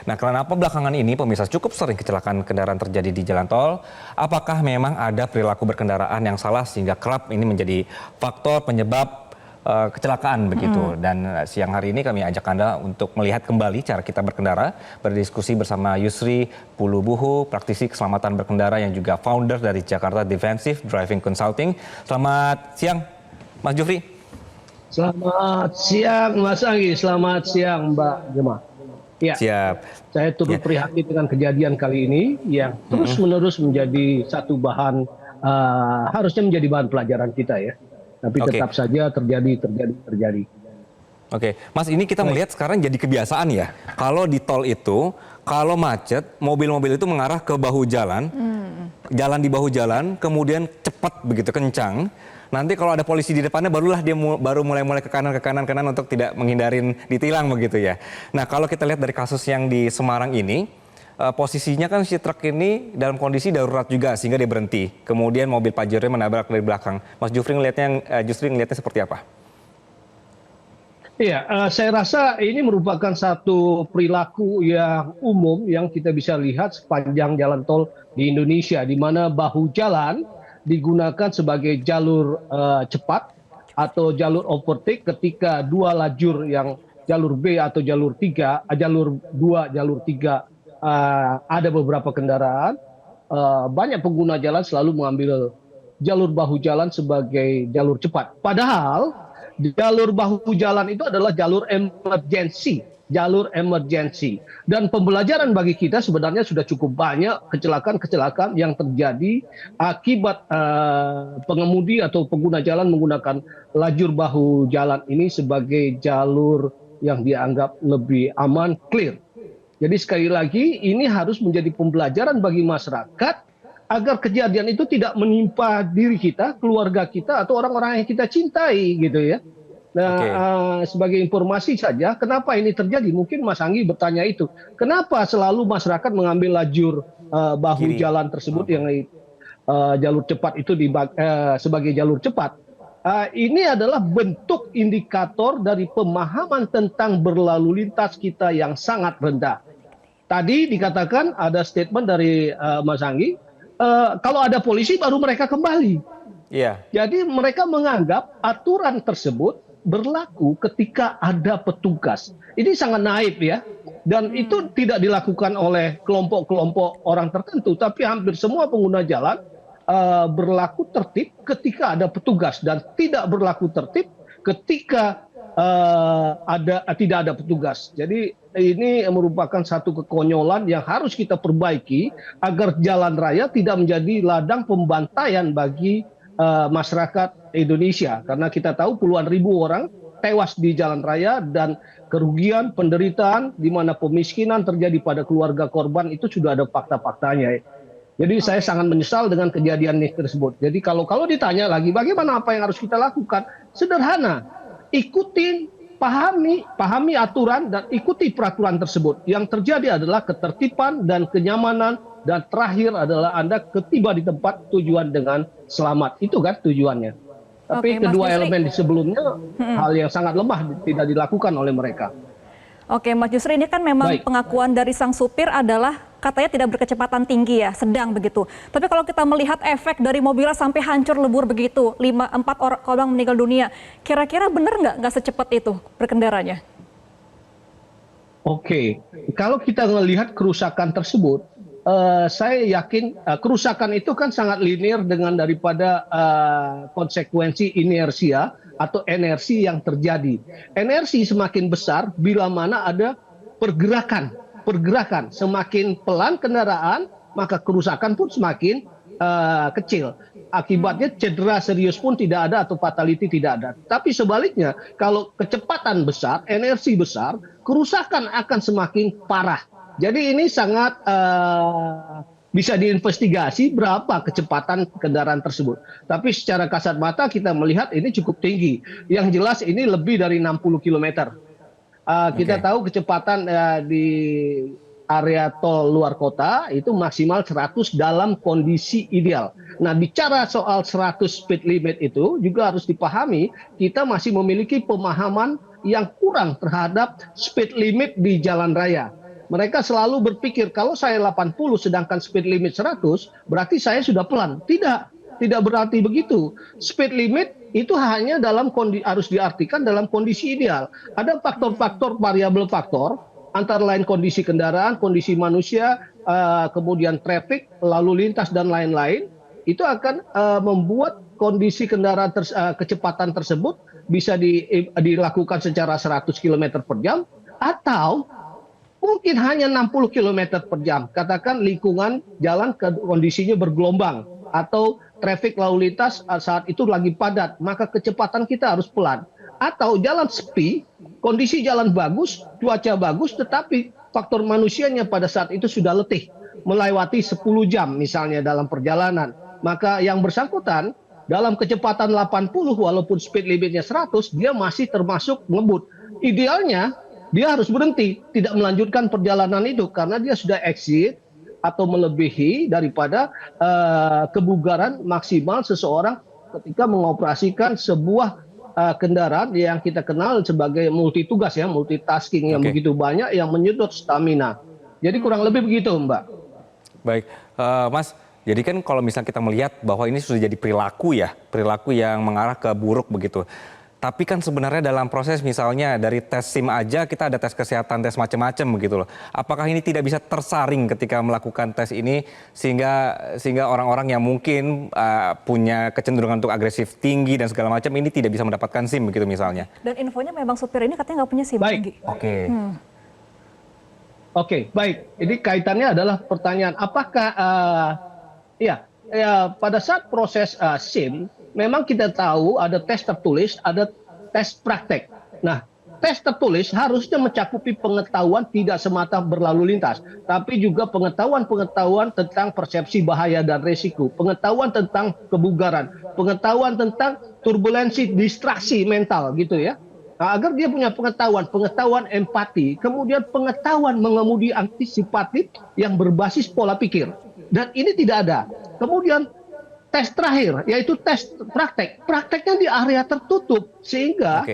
Nah, kenapa belakangan ini pemirsa cukup sering kecelakaan kendaraan terjadi di jalan tol? Apakah memang ada perilaku berkendaraan yang salah sehingga kerap ini menjadi faktor penyebab kecelakaan begitu? Dan siang hari ini kami ajak Anda untuk melihat kembali cara kita berkendara, berdiskusi bersama Yusri Pulubuhu, praktisi keselamatan berkendara yang juga founder dari Jakarta Defensive Driving Consulting. Selamat siang, Mas Jufri. Selamat siang Mas Anggi, selamat siang Mbak Gemma. Ya, Siap. saya turut prihatin dengan kejadian kali ini yang terus-menerus menjadi satu bahan, harusnya menjadi bahan pelajaran kita ya. Tapi tetap saja terjadi. Oke, Mas, ini kita melihat sekarang jadi kebiasaan ya. Kalau di tol itu, kalau macet, mobil-mobil itu mengarah ke bahu jalan, jalan di bahu jalan, kemudian cepat begitu, kencang. Nanti kalau ada polisi di depannya, barulah dia baru mulai ke kanan untuk tidak menghindarin ditilang begitu ya. Nah, kalau kita lihat dari kasus yang di Semarang ini, posisinya kan si truk ini dalam kondisi darurat juga sehingga dia berhenti. Kemudian mobil Pajernya menabrak dari belakang. Mas Jufri ngelihatnya seperti apa? Iya, saya rasa ini merupakan satu perilaku yang umum yang kita bisa lihat sepanjang jalan tol di Indonesia, di mana bahu jalan digunakan sebagai jalur cepat atau jalur overtake ketika dua lajur yang jalur B atau jalur 3, jalur 2, jalur 3 ada beberapa kendaraan, banyak pengguna jalan selalu mengambil jalur bahu jalan sebagai jalur cepat. Padahal jalur bahu jalan itu adalah jalur emergency. Dan pembelajaran bagi kita sebenarnya sudah cukup banyak kecelakaan-kecelakaan yang terjadi akibat pengemudi atau pengguna jalan menggunakan lajur bahu jalan ini sebagai jalur yang dianggap lebih aman, clear. Jadi sekali lagi ini harus menjadi pembelajaran bagi masyarakat agar kejadian itu tidak menimpa diri kita, keluarga kita, atau orang-orang yang kita cintai gitu ya. Nah, sebagai informasi saja, kenapa ini terjadi? Mungkin Mas Anggi bertanya itu. Kenapa selalu masyarakat mengambil lajur bahu jalan tersebut yang jalur cepat itu sebagai jalur cepat? Ini adalah bentuk indikator dari pemahaman tentang berlalu lintas kita yang sangat rendah. Tadi dikatakan ada statement dari Mas Anggi, kalau ada polisi baru mereka kembali. Jadi mereka menganggap aturan tersebut berlaku ketika ada petugas. Ini sangat naif ya. Dan itu tidak dilakukan oleh kelompok-kelompok orang tertentu, tapi hampir semua pengguna jalan berlaku tertib ketika ada petugas dan tidak berlaku tertib ketika tidak ada petugas. Jadi ini merupakan satu kekonyolan yang harus kita perbaiki agar jalan raya tidak menjadi ladang pembantaian bagi masyarakat Indonesia, karena kita tahu puluhan ribu orang tewas di jalan raya dan kerugian, penderitaan, di mana pemiskinan terjadi pada keluarga korban itu sudah ada fakta-faktanya. Jadi saya sangat menyesal dengan kejadian ini tersebut. Jadi kalau ditanya lagi bagaimana apa yang harus kita lakukan, sederhana, ikutin, pahami aturan dan ikuti peraturan tersebut. Yang terjadi adalah ketertiban dan kenyamanan. Dan terakhir adalah Anda ketiba di tempat tujuan dengan selamat. Itu kan tujuannya. Tapi kedua elemen di sebelumnya hal yang sangat lemah tidak dilakukan oleh mereka. Oke, Mas Yusri, ini kan memang pengakuan dari sang supir adalah katanya tidak berkecepatan tinggi ya, sedang begitu. Tapi kalau kita melihat efek dari mobilnya sampai hancur lebur begitu, 4 orang meninggal dunia, kira-kira benar nggak secepat itu berkendaranya? Oke, kalau kita melihat kerusakan tersebut, saya yakin kerusakan itu kan sangat linear dengan daripada konsekuensi inersia atau energi yang terjadi. Energi semakin besar bila mana ada pergerakan. Semakin pelan kendaraan, maka kerusakan pun semakin kecil. Akibatnya cedera serius pun tidak ada atau fatality tidak ada. Tapi sebaliknya, kalau kecepatan besar, energi besar, kerusakan akan semakin parah. Jadi ini sangat bisa diinvestigasi berapa kecepatan kendaraan tersebut. Tapi secara kasat mata kita melihat ini cukup tinggi. Yang jelas ini lebih dari 60 km. Kita tahu kecepatan di area tol luar kota itu maksimal 100 dalam kondisi ideal. Nah, bicara soal 100 speed limit itu juga harus dipahami, kita masih memiliki pemahaman yang kurang terhadap speed limit di jalan raya. Mereka selalu berpikir kalau saya 80 sedangkan speed limit 100, berarti saya sudah pelan. Tidak berarti begitu. Speed limit itu hanya harus diartikan dalam kondisi ideal. Ada faktor-faktor, variabel faktor, antara lain kondisi kendaraan, kondisi manusia, kemudian traffic, lalu lintas dan lain-lain. Itu akan membuat kondisi kendaraan kecepatan tersebut bisa dilakukan secara 100 km per jam atau mungkin hanya 60 km per jam. Katakan lingkungan jalan kondisinya bergelombang atau traffic lalu lintas saat itu lagi padat, maka kecepatan kita harus pelan. Atau jalan sepi, kondisi jalan bagus, cuaca bagus, tetapi faktor manusianya pada saat itu sudah letih, melewati 10 jam misalnya dalam perjalanan. Maka yang bersangkutan dalam kecepatan 80 walaupun speed limitnya 100, dia masih termasuk ngebut. Idealnya dia harus berhenti, tidak melanjutkan perjalanan itu karena dia sudah exit atau melebihi daripada kebugaran maksimal seseorang ketika mengoperasikan sebuah kendaraan yang kita kenal sebagai multitugas ya, multitasking yang begitu banyak yang menyedot stamina. Jadi kurang lebih begitu, Mbak. Baik, Mas. Jadi kan kalau misalnya kita melihat bahwa ini sudah jadi perilaku yang mengarah ke buruk begitu. Tapi kan sebenarnya dalam proses misalnya dari tes SIM aja kita ada tes kesehatan, tes macam-macam begitu loh. Apakah ini tidak bisa tersaring ketika melakukan tes ini sehingga orang-orang yang mungkin punya kecenderungan untuk agresif tinggi dan segala macam ini tidak bisa mendapatkan SIM begitu misalnya? Dan infonya memang supir ini katanya nggak punya SIM. Baik. Oke, baik. Ini kaitannya adalah pertanyaan apakah pada saat proses SIM memang kita tahu ada tes tertulis, ada tes praktek. Nah, tes tertulis harusnya mencakupi pengetahuan tidak semata berlalu lintas, tapi juga pengetahuan tentang persepsi bahaya dan resiko, pengetahuan tentang kebugaran, pengetahuan tentang turbulensi, distraksi mental gitu ya. Nah, agar dia punya pengetahuan empati, kemudian pengetahuan mengemudi antisipatif yang berbasis pola pikir. Dan ini tidak ada. Kemudian tes terakhir, yaitu tes praktek. Prakteknya di area tertutup, sehingga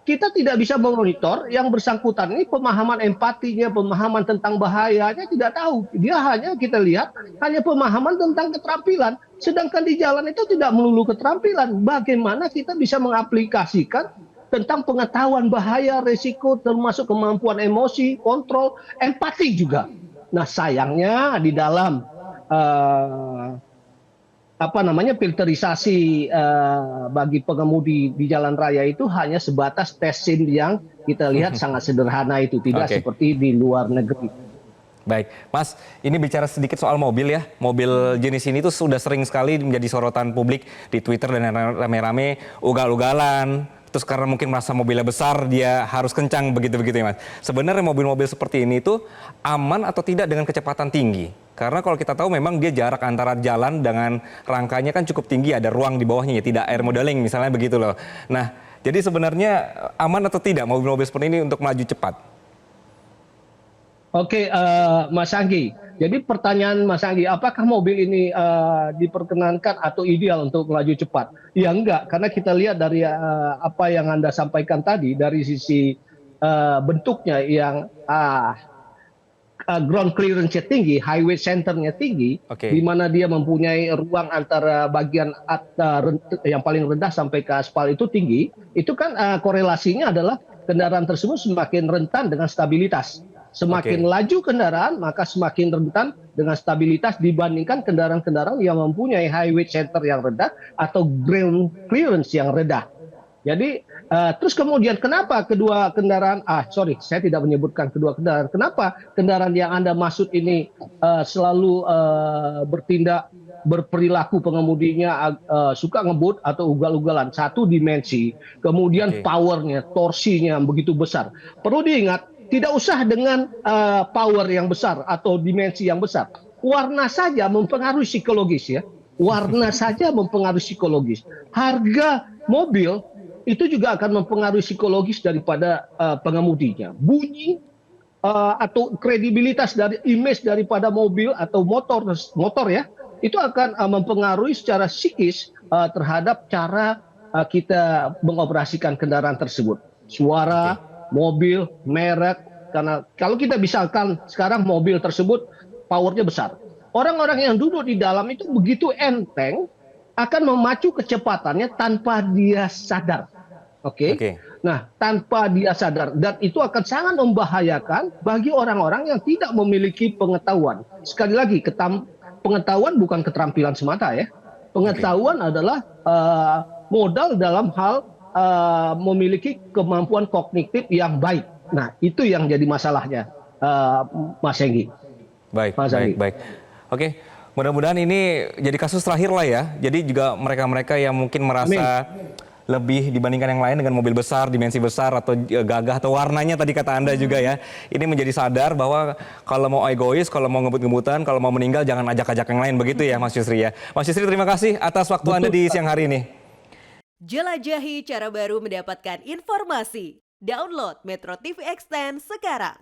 kita tidak bisa memonitor yang bersangkutan ini pemahaman empatinya, pemahaman tentang bahayanya tidak tahu. Dia hanya kita lihat, hanya pemahaman tentang keterampilan. Sedangkan di jalan itu tidak melulu keterampilan. Bagaimana kita bisa mengaplikasikan tentang pengetahuan bahaya, risiko, termasuk kemampuan emosi, kontrol, empati juga. Nah sayangnya di dalam filterisasi bagi pengemudi di jalan raya itu hanya sebatas tes SIM yang kita lihat sangat sederhana itu, tidak seperti di luar negeri. Baik, Mas, ini bicara sedikit soal mobil ya. Mobil jenis ini tuh sudah sering sekali menjadi sorotan publik di Twitter dan rame-rame ugal-ugalan. Terus karena mungkin merasa mobilnya besar, dia harus kencang begitu-begitu ya Mas. Sebenarnya mobil-mobil seperti ini tuh aman atau tidak dengan kecepatan tinggi? Karena kalau kita tahu memang dia jarak antara jalan dengan rangkanya kan cukup tinggi, ada ruang di bawahnya ya, tidak air modeling misalnya begitu loh. Nah, jadi sebenarnya aman atau tidak mobil-mobil seperti ini untuk melaju cepat? Oke, Mas Anggi. Jadi pertanyaan Mas Anggi, apakah mobil ini diperkenankan atau ideal untuk melaju cepat? Ya enggak, karena kita lihat dari apa yang Anda sampaikan tadi, dari sisi bentuknya yang ground clearance-nya tinggi, highway center-nya tinggi, di mana dia mempunyai ruang antara bagian yang paling rendah sampai ke aspal itu tinggi, itu kan korelasinya adalah kendaraan tersebut semakin rentan dengan stabilitas. Semakin laju kendaraan, maka semakin rentan dengan stabilitas dibandingkan kendaraan-kendaraan yang mempunyai highway center yang rendah atau ground clearance yang rendah. Jadi, terus kemudian kenapa kedua kendaraan, saya tidak menyebutkan kedua kendaraan. Kenapa kendaraan yang Anda maksud ini selalu berperilaku pengemudinya suka ngebut atau ugal-ugalan? Satu, dimensi, kemudian powernya, torsinya begitu besar. Perlu diingat, tidak usah dengan power yang besar atau dimensi yang besar. Warna saja mempengaruhi psikologis ya. Warna saja mempengaruhi psikologis. Harga mobil itu juga akan mempengaruhi psikologis daripada pengemudinya. Bunyi atau kredibilitas dari image daripada mobil atau motor ya, itu akan mempengaruhi secara psikis terhadap cara kita mengoperasikan kendaraan tersebut. Suara, mobil, merek, Karena kalau kita misalkan sekarang mobil tersebut powernya besar, orang-orang yang duduk di dalam itu begitu enteng akan memacu kecepatannya tanpa dia sadar. Oke. Oke. Nah, tanpa dia sadar, dan itu akan sangat membahayakan bagi orang-orang yang tidak memiliki pengetahuan. Sekali lagi, pengetahuan bukan keterampilan semata ya. Pengetahuan adalah modal dalam hal memiliki kemampuan kognitif yang baik. Nah, itu yang jadi masalahnya, Mas Enggi. Baik, Mas baik, Andi. baik. Oke, mudah-mudahan ini jadi kasus terakhir lah ya. Jadi juga mereka-mereka yang mungkin merasa lebih dibandingkan yang lain dengan mobil besar, dimensi besar, atau gagah, atau warnanya tadi kata Anda juga ya. Ini menjadi sadar bahwa kalau mau egois, kalau mau ngebut-ngebutan, kalau mau meninggal jangan ajak-ajak yang lain, begitu ya Mas Yusri ya. Mas Yusri, terima kasih atas waktu Anda di siang hari ini. Jelajahi cara baru mendapatkan informasi. Download Metro TV Extend sekarang.